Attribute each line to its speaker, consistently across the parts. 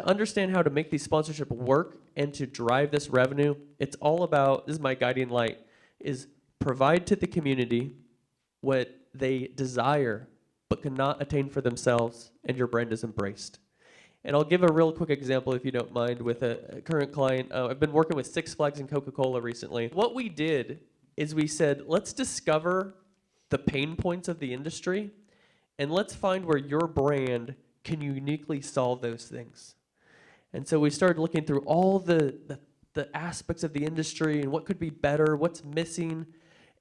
Speaker 1: understand how to make these sponsorship work and to drive this revenue, it's all about, this is my guiding light, is provide to the community what they desire but cannot attain for themselves, and your brand is embraced. And I'll give a real quick example, if you don't mind, with a current client. I've been working with Six Flags and Coca-Cola recently. What we did is we said, let's discover the pain points of the industry, and let's find where your brand can uniquely solve those things. And so we started looking through all the aspects of the industry and what could be better, what's missing,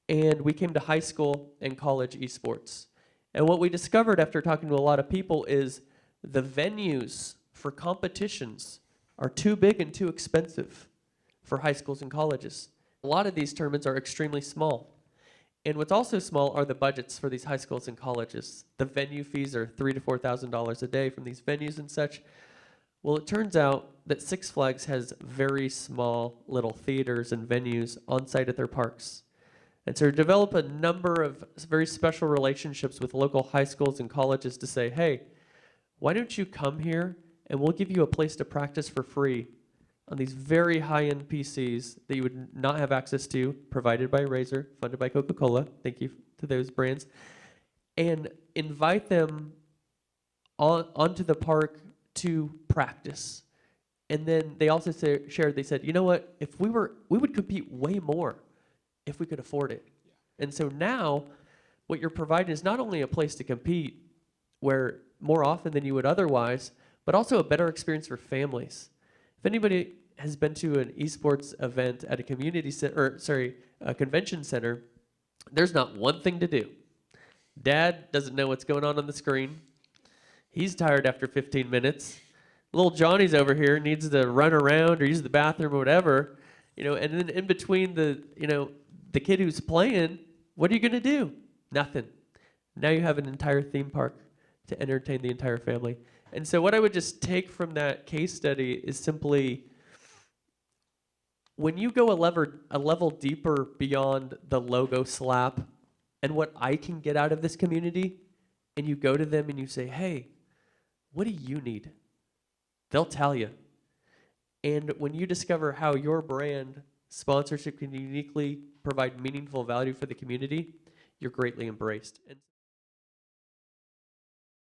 Speaker 1: and we came to high school and college esports. And what we discovered after talking to a lot of people is the venues for competitions are too big and too expensive for high schools and colleges. A lot of these tournaments are extremely small. And what's also small are the budgets for these high schools and colleges. The venue fees are $3,000 to $4,000 a day from these venues and such. Well, it turns out that Six Flags has very small little theaters and venues on site at their parks. And so develop a number of very special relationships with local high schools and colleges to say, hey, why don't you come here and we'll give you a place to practice for free on these very high-end PCs that you would not have access to, provided by Razer, funded by Coca-Cola. Thank you to those brands. And invite them onto the park to practice. And then they also shared, they said, you know what, if we would compete way more if we could afford it. Yeah. And so now what you're providing is not only a place to compete where more often than you would otherwise, but also a better experience for families. If anybody has been to an esports event at a a convention center, there's not one thing to do. Dad doesn't know what's going on the screen. He's tired after 15 minutes. Little Johnny's over here needs to run around or use the bathroom or whatever, and then in between the kid who's playing, what are you going to do? Nothing. Now you have an entire theme park to entertain the entire family. And so what I would just take from that case study is simply, when you go a level deeper beyond the logo slap and what I can get out of this community, and you go to them and you say, hey, what do you need? They'll tell you. And when you discover how your brand sponsorship can uniquely provide meaningful value for the community, you're greatly embraced.